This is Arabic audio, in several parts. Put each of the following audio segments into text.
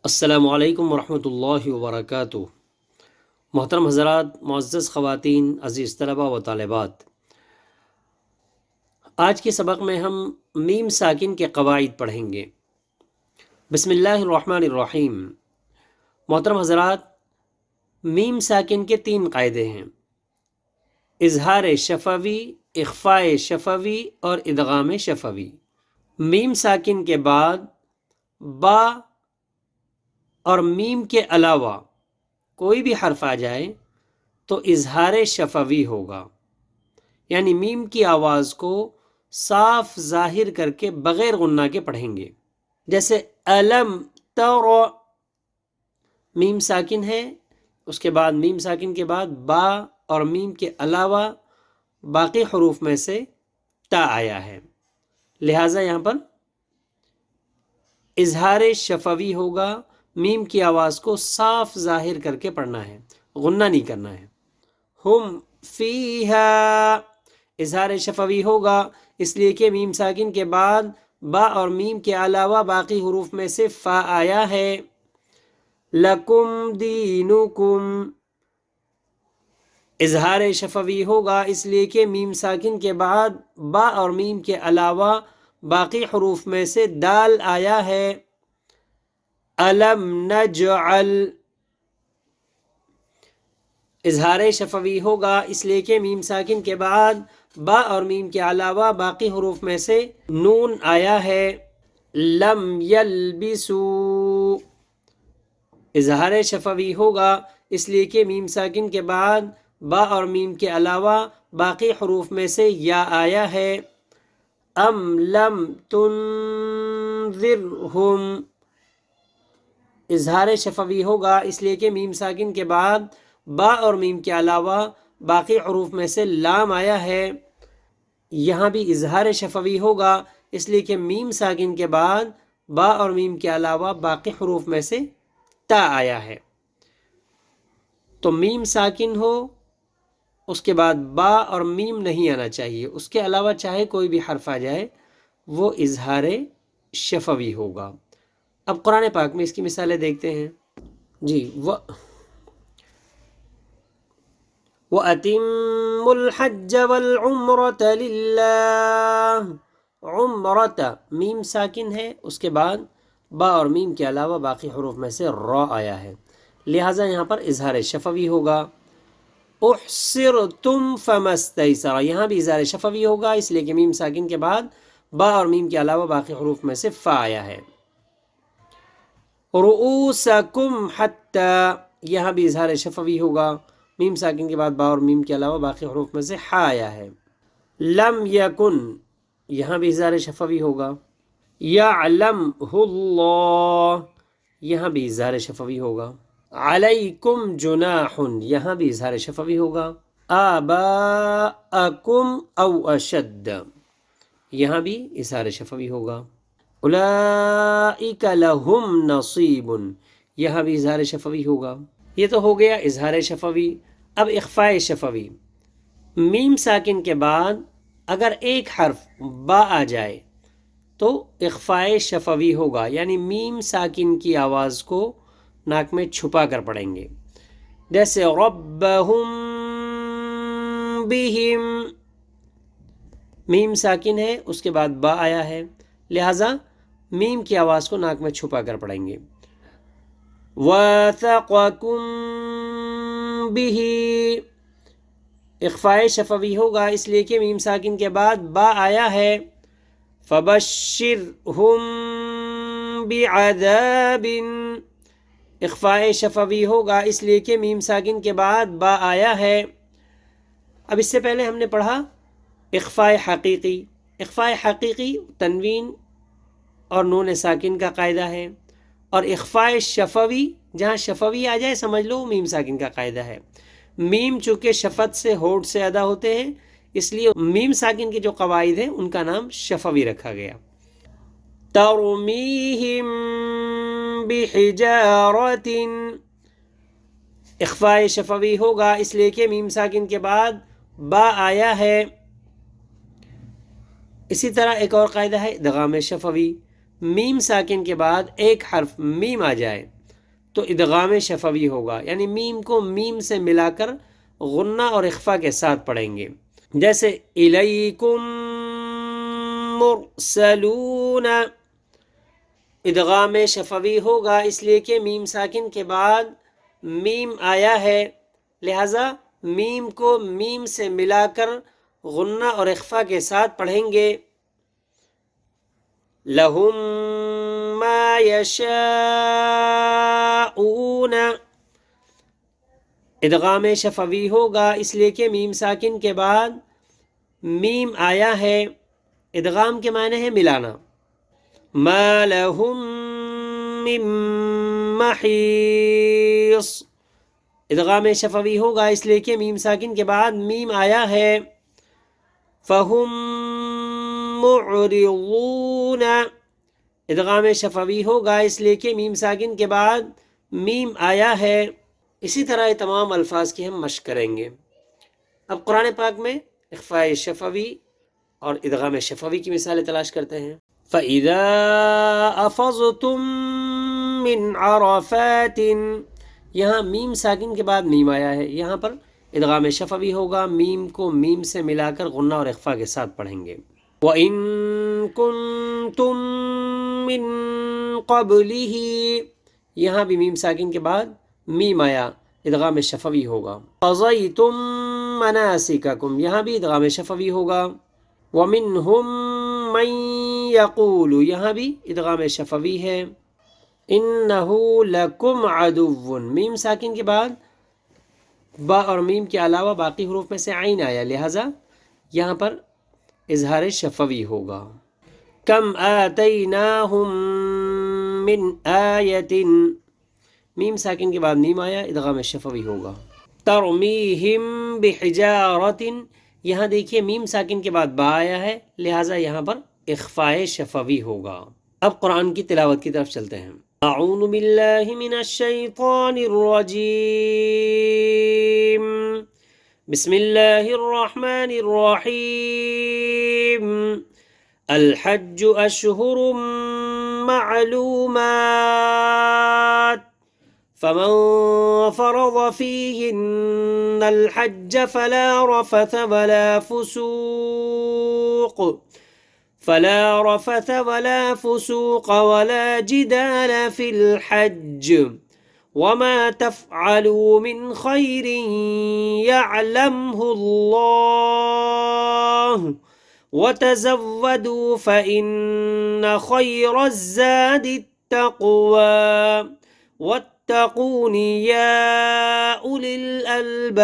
السلام علیکم ورحمۃ اللہ وبرکاتہ۔ محترم حضرات، معزز خواتین، عزیز طلباء و طالبات، آج کے سبق میں ہم میم ساکن کے قواعد پڑھیں گے۔ بسم اللہ الرحمن الرحیم۔ محترم حضرات، میم ساکن کے 3 قاعدے ہیں: اظہار شفوی، اخفاء شفوی اور ادغام شفوی۔ میم ساکن کے بعد با اور میم کے علاوہ کوئی بھی حرف آ جائے تو اظہار شفوی ہوگا، یعنی میم کی آواز کو صاف ظاہر کر کے بغیر غنہ کے پڑھیں گے۔ جیسے الم تر، میم ساکن ہے، اس کے بعد میم ساکن کے بعد با اور میم کے علاوہ باقی حروف میں سے تا آیا ہے، لہٰذا یہاں پر اظہار شفوی ہوگا، میم کی آواز کو صاف ظاہر کر کے پڑھنا ہے، غنہ نہیں کرنا ہے۔ ہم فیہا، اظہار شفوی ہوگا اس لیے کہ میم ساکن کے بعد با اور میم کے علاوہ باقی حروف میں سے فا آیا ہے۔ لکم دینکم، اظہار شفوی ہوگا اس لیے کہ میم ساکن کے بعد با اور میم کے علاوہ باقی حروف میں سے دال آیا ہے۔ الم نجعل، اظہار شفوی ہوگا اس لیے کہ میم ساکن کے بعد با اور میم کے علاوہ باقی حروف میں سے نون آیا ہے۔ لم یلبسو، اظہار شفوی ہوگا اس لیے کہ میم ساکن کے بعد با اور میم کے علاوہ باقی حروف میں سے یا آیا ہے۔ ام لم تنذرہم، اظہار شفوی ہوگا اس لیے کہ میم ساکن کے بعد با اور میم کے علاوہ باقی حروف میں سے لام آیا ہے، یہاں بھی اظہار شفوی ہوگا اس لیے کہ میم ساکن کے بعد با اور میم کے علاوہ باقی حروف میں سے تا آیا ہے۔ تو میم ساکن ہو، اس کے بعد با اور میم نہیں آنا چاہیے، اس کے علاوہ چاہے کوئی بھی حرف آ جائے وہ اظہار شفوی ہوگا۔ اب قرآن پاک میں اس کی مثالیں دیکھتے ہیں۔ جی، وَأَتِمُّوا الْحَجَّ وَالْعُمْرَةَ لِلَّهِ، عمرۃ میم ساکن ہے، اس کے بعد با اور میم کے علاوہ باقی حروف میں سے را آیا ہے، لہٰذا یہاں پر اظہار شفوی ہوگا۔ احصرتم فما استیسر، یہاں بھی اظہار شفوی ہوگا اس لیے کہ میم ساکن کے بعد با اور میم کے علاوہ باقی حروف میں سے فا آیا ہے۔ رؤوسکم حتی، یہاں بھی اظہار شفوی ہوگا، میم ساکن کے بعد با اور میم کے علاوہ باقی حروف میں سے حا آیا ہے۔ لم یکن، یہاں بھی اظہار شفوی ہوگا۔ یعلمہ اللہ، یہاں بھی اظہار شفوی ہوگا۔ علیکم جناح، یہاں بھی اظہار شفوی ہوگا۔ آباءکم او اشد، یہاں بھی اظہار شفوی ہوگا۔ اولئک لہم نصیب، یہاں بھی اظہار شفوی ہوگا۔ یہ تو ہو گیا اظہار شفوی۔ اب اخفاء شفوی، میم ساکن کے بعد اگر ایک حرف با آ جائے تو اخفاء شفوی ہوگا، یعنی میم ساکن کی آواز کو ناک میں چھپا کر پڑھیں گے۔ جیسے ربہم بہم، میم ساکن ہے، اس کے بعد با آیا ہے، لہٰذا میم کی آواز کو ناک میں چھپا کر پڑھیں گے۔ واثقکم بہ، اخفاء شفوی ہوگا اس لیے کہ میم ساکن کے بعد با آیا ہے۔ فبشرہم بعذاب، اخفاء شفوی ہوگا اس لیے کہ میم ساکن کے بعد با آیا ہے۔ اب اس سے پہلے ہم نے پڑھا اخفاء حقیقی۔ اخفاء حقیقی تنوین اور نون ساکن کا قاعدہ ہے، اور اخفاء شفوی جہاں شفوی آ جائے سمجھ لو میم ساکن کا قاعدہ ہے۔ میم چونکہ شفت سے ہونٹ سے ادا ہوتے ہیں اس لیے میم ساکن کے جو قواعد ہیں ان کا نام شفوی رکھا گیا۔ ترمیہم بحجارۃ، اخفاء شفوی ہوگا اس لیے کہ میم ساکن کے بعد با آیا ہے۔ اسی طرح ایک اور قاعدہ ہے ادغام شفوی، میم ساکن کے بعد ایک حرف میم آ جائے تو ادغام شفوی ہوگا، یعنی میم کو میم سے ملا کر غنہ اور اخفا کے ساتھ پڑھیں گے، جیسے الیکم مرسلون، ادغام شفوی ہوگا اس لیے کہ میم ساکن کے بعد میم آیا ہے، لہذا میم کو میم سے ملا کر غنہ اور اخفا کے ساتھ پڑھیں گے۔ لہم ما یشاءون، ادغام شفوی ہوگا اس لیے کہ میم ساکن کے بعد میم آیا ہے، ادغام کے معنی ہے ملانا۔ ما لہم من محیص، ادغام شفوی ہوگا اس لیے کہ میم ساکن کے بعد میم آیا ہے۔ فہم معرضون، ادغام شفوی ہوگا اس لیے کہ میم ساکن کے بعد میم آیا ہے۔ اسی طرح یہ تمام الفاظ کی ہم مشق کریں گے۔ اب قرآن پاک میں اخفاء شفوی اور ادغام شفوی کی مثالیں تلاش کرتے ہیں۔ فَإِذَا أَفَضْتُم مِّنْ عَرَفَاتٍ، یہاں میم ساکن کے بعد میم آیا ہے، یہاں پر ادغام شفوی ہوگا، میم کو میم سے ملا کر غنہ اور اخفا کے ساتھ پڑھیں گے۔ وَإِن كُنتُم مِّن قَبْلِهِ، یہاں بھی میم ساکن کے بعد میم آیا، ادغام شفوی ہوگا۔ قَضَيْتُم مَنَاسِكَكُمْ، یہاں بھی ادغام شفوی ہوگا۔ وَمِنْهُم مَّن يَقُولُ، یہاں بھی ادغام شفوی ہے۔ إِنَّهُ لَكُمْ عَدُوٌّ، میم ساکن کے بعد با اور میم کے علاوہ باقی حروف میں سے عین آیا، لہذا یہاں پر اظہار شفوی ہوگا۔ کم آتیناہم من آیۃ، میم ساکن کے بعد میم آیا، ادغام شفوی ہوگا۔ ترمیہم بحجارۃ، یہاں دیکھیے میم ساکن کے بعد با آیا ہے، لہذا یہاں پر اخفاء شفوی ہوگا۔ اب قرآن کی تلاوت کی طرف چلتے ہیں۔ اعوذ باللہ من الشیطان الرجیم، بسم اللہ الرحمن الرحیم۔ الحج اشہر معلومات، فمن فرض فیہن الحج فلا رفث ولا فسوق ولا جدال في الحج، وما تفعلوا من خير يعلمه الله، وتزودوا فإن خير الزاد التقوى، واتقون يا أولي الألباب۔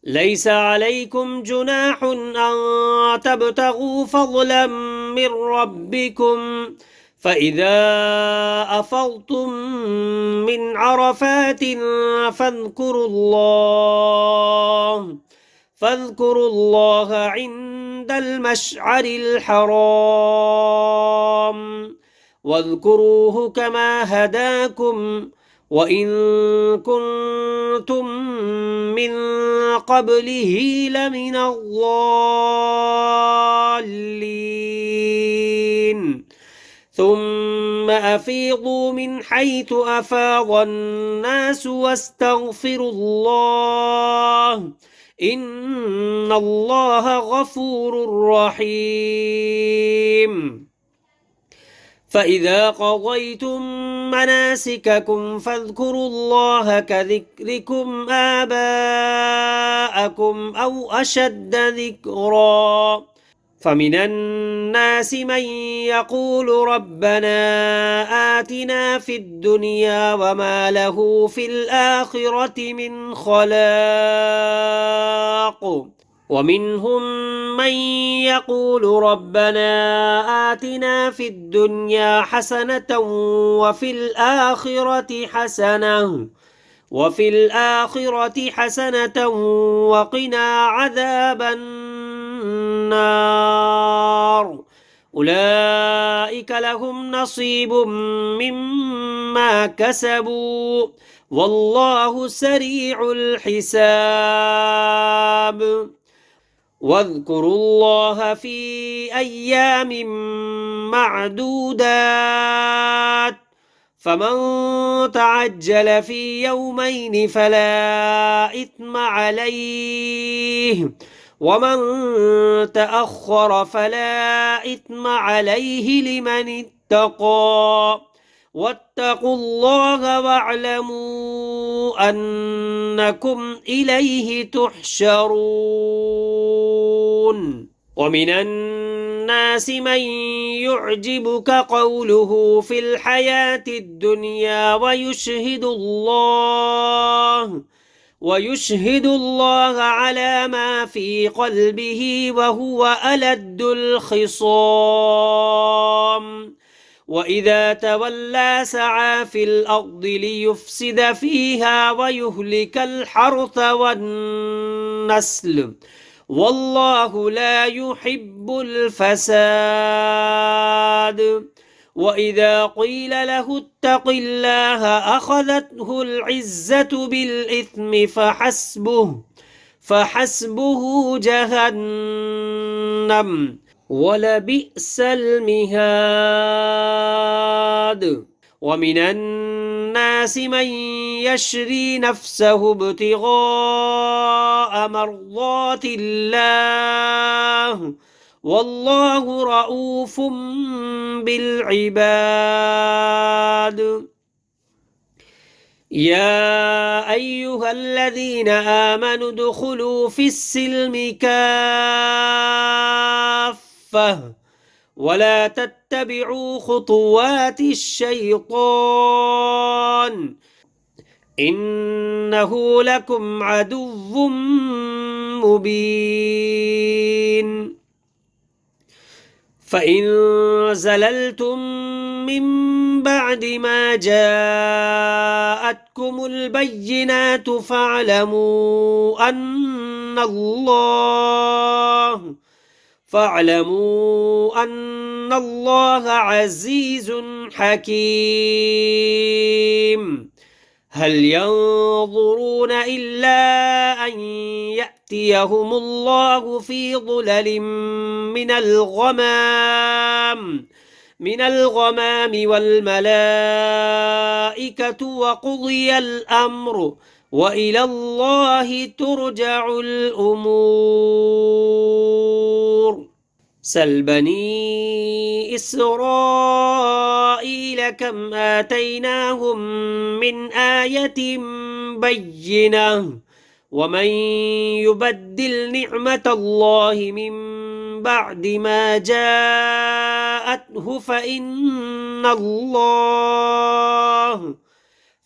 ليس عليكم جناح أن تبتغوا فضلا من ربكم، فإذا أفضتم من عرفات فاذكروا الله عند المشعر الحرام، واذكروه كما هداكم وَإِن كُنتُم مِّن قَبْلِهِ لَمِنَ الضَّالِّينَ، ثُمَّ أَفِيضُوا مِنْ حَيْثُ أَفَاضَ النَّاسُ وَاسْتَغْفِرُوا اللَّهَ إِنَّ اللَّهَ غَفُورٌ رَّحِيمٌ۔ فَإِذَا قَضَيْتُم مَّنَاسِكَكُمْ فَاذْكُرُوا اللَّهَ كَذِكْرِكُمْ آبَاءَكُمْ أَوْ أَشَدَّ ذِكْرًا، فَمِنَ النَّاسِ مَن يَقُولُ رَبَّنَا آتِنَا فِي الدُّنْيَا وَمَا لَهُ فِي الْآخِرَةِ مِنْ خَلَاقٍ، وَمِنْهُمْ مَن يَقُولُ رَبَّنَا آتِنَا فِي الدُّنْيَا حَسَنَةً وَفِي الْآخِرَةِ حَسَنَةً وَقِنَا عَذَابَ النَّارِ، أُولَئِكَ لَهُمْ نَصِيبٌ مِّمَّا كَسَبُوا وَاللَّهُ سَرِيعُ الْحِسَابِ۔ واذكروا الله في أيام معدودات فمن تعجل في يومين فلا إثم عليه ومن تأخر فلا إثم عليه لمن اتقى واتقوا الله واعلموا أنكم إليه تحشرون ومن الناس من يعجبك قوله في الحياة الدنيا ويشهد الله على ما في قلبه وهو ألد الخصام وإذا تولى سعى في الأرض ليفسد فيها ويهلك الحرث والنسل والله لا يحب الفساد وإذا قيل له اتق الله أخذته العزة بالإثم فحسبه جهنم ولبئس المهاد ومن الناس من يشري نفسه ابتغاء مرضات الله والله رؤوف بالعباد يا أيها الذين آمنوا ادخلوا في السلم كافة ولا تتبعوا خطوات الشيطان إنه لكم عدو مبين فإن زللتم من بعد ما جاءتكم البينات فاعلموا أن الله عزيز حكيم هل ينظرون إلا أن يأتيهم الله في ظلل من الغمام والملائكة وقضي الأمر وإلى الله ترجع الأمور سل بني إسرائيل كم آتيناهم من آية بينة ومن يبدل نعمة الله من بعد ما جاءته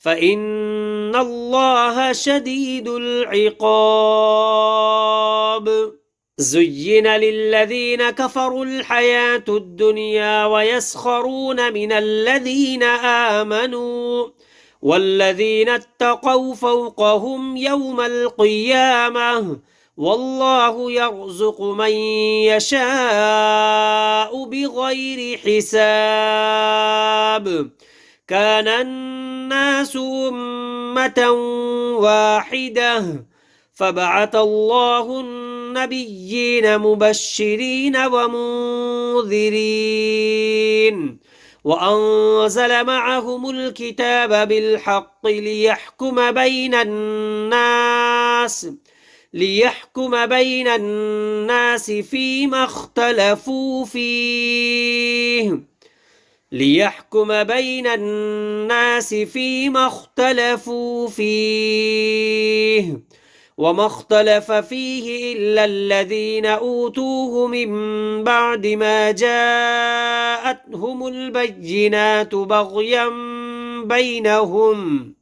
فإن الله شديد العقاب زين للذين كفروا الحياة الدنيا ويسخرون من الذين آمنوا والذين اتقوا فوقهم يوم القيامة والله يرزق من يشاء بغير حساب كان الناس أمة واحدة فبعث الله النبيين مبشرين ومنذرين وأنزل معهم الكتاب بالحق ليحكم بين الناس فيما اختلفوا فيه وما اختلف فيه إلا الذين أوتوه من بعد ما جاءتهم البينات بغيا بينهم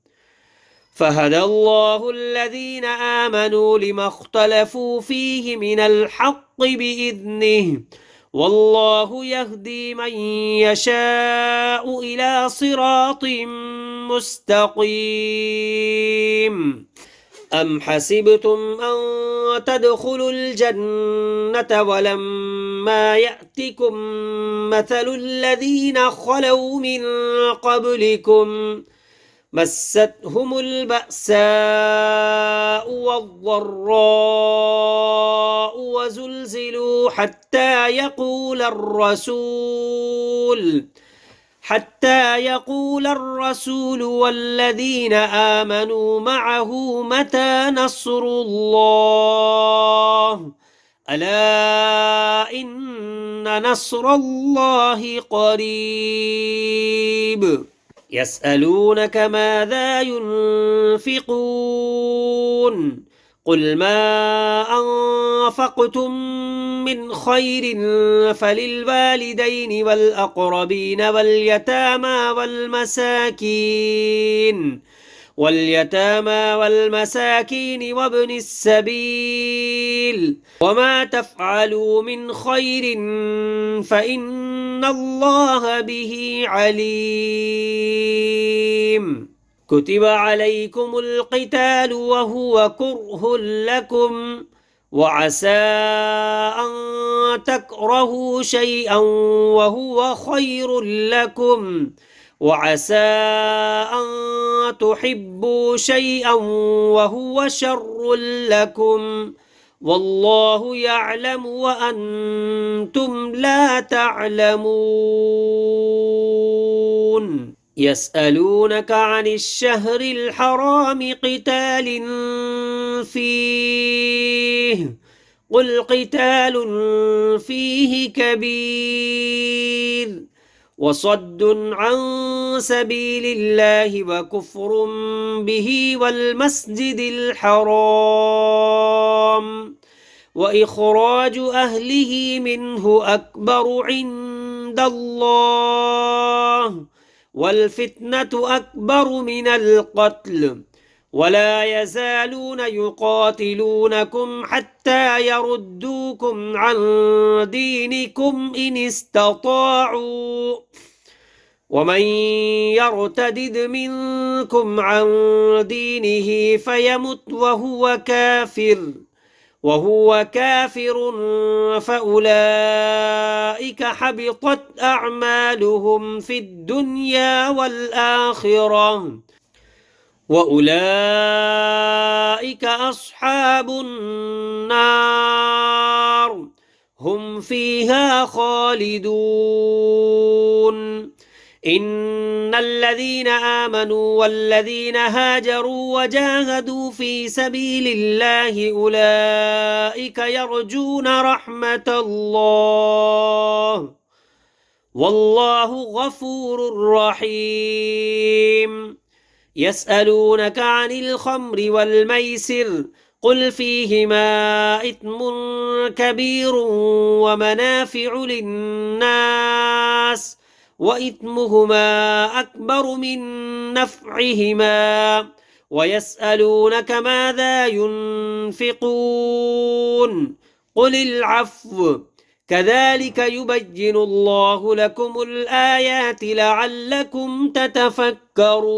فهدى الله الذين آمنوا لما اختلفوا فيه من الحق بإذنه والله يهدي من يشاء إلى صراط مستقيم أم حسبتم أن تدخلوا الجنة ولما يأتكم مثل الذين خلوا من قبلكم مستهم البأساء والضراء وزلزلوا حتى يقول الرسول والذين آمنوا معه متى نصر الله ألا إن نصر الله قريب يسألونك ماذا ينفقون قل ما أنفقتم من خير فللوالدين والأقربين واليتامى والمساكين وابن السبيل وما تفعلوا من خير فإن الله به عليم كتب عليكم القتال وهو كره لكم وعسى أن تكرهوا شيئا وهو خير لكم وعسى أن تحبوا شيئا وهو شر لكم والله يعلم وأنتم لا تعلمون يسألونك عن الشهر الحرام قتال فيه قل قتال فيه كبير وصد عن سبيل الله وكفر به والمسجد الحرام وإخراج أهله منه أكبر عند الله والفتنة أكبر من القتل ولا يزالون يقاتلونكم حتى يردوكم عن دينكم إن استطاعوا ومن يرتدد منكم عن دينه فيمت وهو كافر فأولئك حبطت أعمالهم في الدنيا والآخرة وأولئك أصحاب النار هم فيها خالدون إن الذين آمنوا والذين هاجروا وجاهدوا في سبيل الله أولئك يرجون رحمة الله والله غفور رحيم يسألونك عن الخمر والميسر قل فيهما إثم كبير ومنافع للناس وإثمهما أكبر من نفعهما ويسألونك ماذا ينفقون قل العفو كذلك يبين الله لكم الآيات لعلكم تتفكرون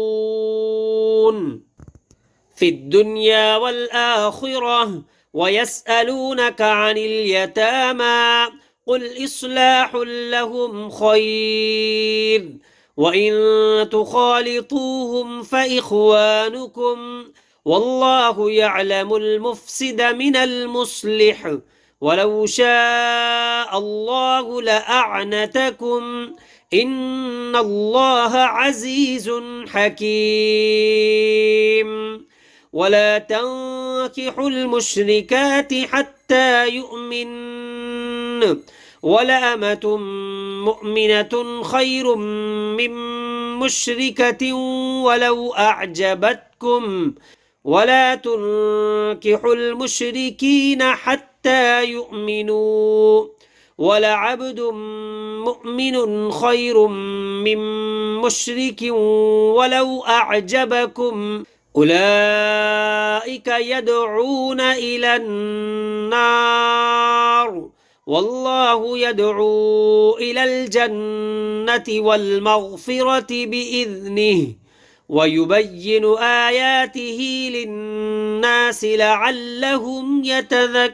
في الدنيا والآخرة ويسألونك عن اليتامى قل إصلاح لهم خير وإن تخالطوهم فإخوانكم والله يعلم المفسد من المصلح ولو شاء الله لأعنتكم إن الله عزيز حكيم ولا تنكحوا المشركات حتى يؤمن ولأمة مؤمنة خير من مشركة ولو أعجبتكم ولا تنكحوا المشركين حتى يؤمنوا ولعبد مؤمن خير من مشرك ولو أعجبكم أولئك يدعون إلى النار والله يدعو إلى الجنة والمغفرة بإذنه ويبين آياته للناس لعلهم يتذكرون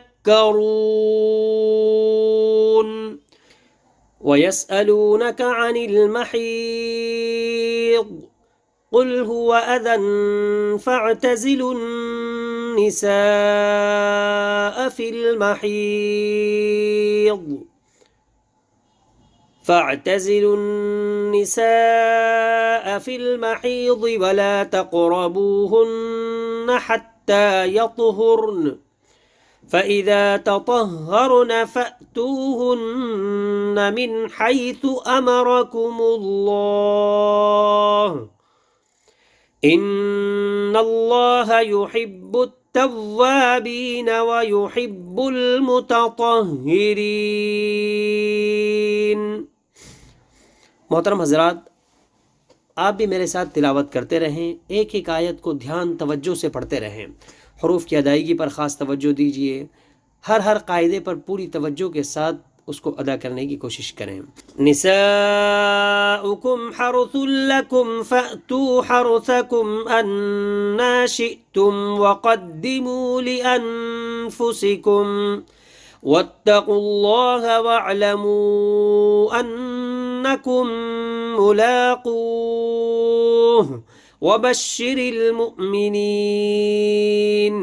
ويسألونك عن المحيض قل هو أذى فاعتزلوا النساء في المحيض ولا تقربوهن حتى يطهرن فإذا تطهرن فأتوهن من حيث أمركم الله إن الله يحب التوابين ويحب المتطهرين। मोहतरम हजरात, आप भी मेरे साथ तिलावत करते रहें, एक एक आयत को ध्यान तवज्जो से पढ़ते रहें। हरूफ की अदायगी पर ख़ास तवज्जो दीजिए, हर कायदे पर पूरी तवज्जो के साथ उसको अदा करने की कोशिश करें। निसाउकुम हरुथुल लकुम फअतू हरुथकुम अन्ना शिअतुम वक़द्दिमू लिअन्फुसिकुम वत्तकुल्लाह वअलमू अन्नकुम मुलाक़ूह वबश्शिरिल मुअमिनीन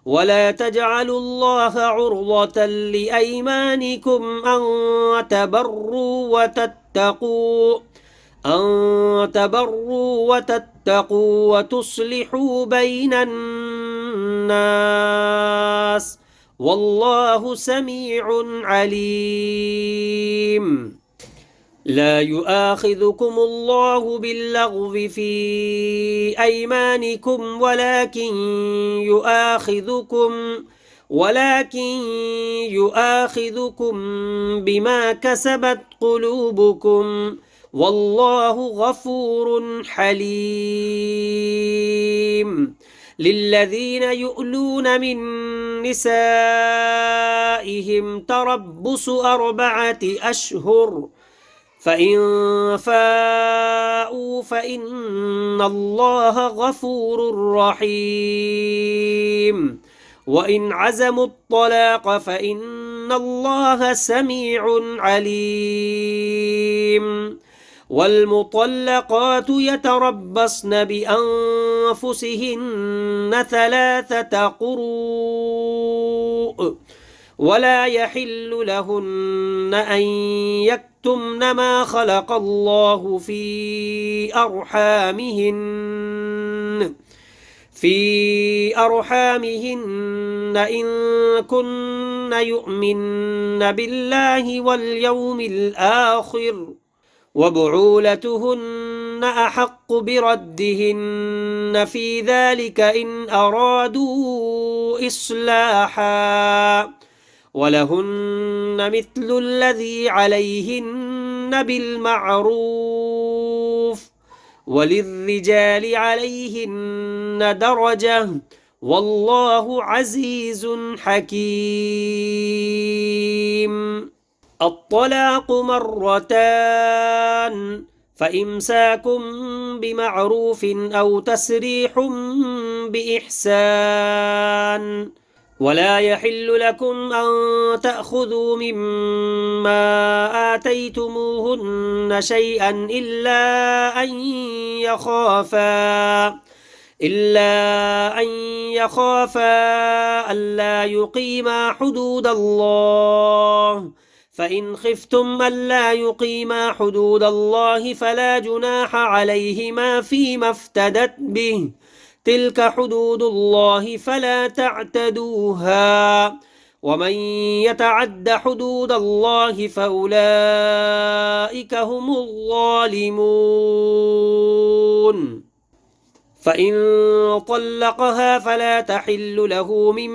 वला तजअलु अल्लाह उर्दतन लिअयमानिकुम अन तबर्रू वतत्तकू वतुस्लिहू बैनन नास वल्लाहु समीउन अलीम। لا يؤاخذكم الله باللغو في أيمانكم ولكن يؤاخذكم بما كسبت قلوبكم والله غفور حليم للذين يؤلون من نسائهم تربص 4 أشهر فإن فاءوا فإن الله غفور رحيم وإن عزموا الطلاق فإن الله سميع عليم والمطلقات يتربصن بأنفسهن 3 قروء ولا يحل لهن أن يكتمن ما خلق الله في أرحامهن إن كن يؤمن بالله واليوم الآخر وبعولتهن أحق بردهن في ذلك إن أرادوا إصلاحا ولهن مثل الذي عليهن بالمعروف وللرجال عليهن درجة والله عزيز حكيم. الطلاق 2 فإمساكم بمعروف أو تسريح بإحسان ولا يحل لكم أن تأخذوا مما آتيتموهن شيئا إلا أن يخافا ألا يقيما حدود الله فإن خفتم ألا يقيما حدود الله فلا جناح عليهما فيما افتدت به تلك حدود الله فلا تعتدوها ومن يتعد حدود الله فأولئك هم الظالمون. فإن طلقها فلا تحل له من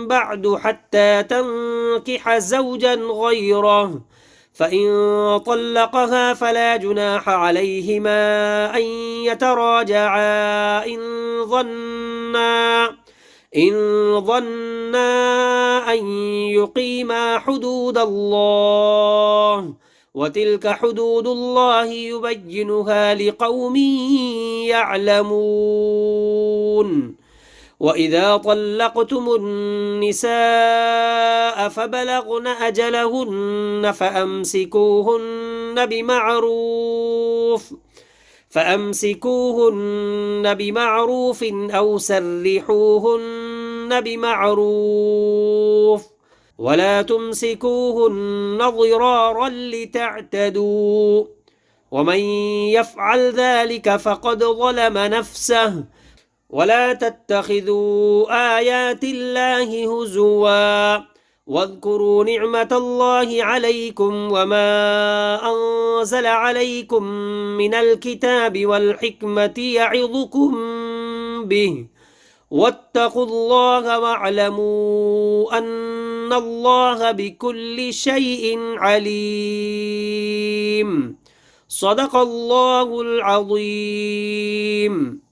بعد حتى تنكح زوجا غيره فإن طلقها فلا جناح عليهما أن يتراجعا إن ظنا أن يقيما حدود الله وتلك حدود الله يبينها لقوم يعلمون. وإذا طلقتم النساء فبلغن أجلهن فأمسكوهن بمعروف أو سرحوهن بمعروف ولا تمسكوهن ضرارا لتعتدوا ومن يفعل ذلك فقد ظلم نفسه ولا تتخذوا آيات الله هزوا واذكروا نعمة الله عليكم وما أنزل عليكم من الكتاب والحكمة يعظكم به واتقوا الله واعلموا أن الله بكل شيء عليم. صدق الله العظيم.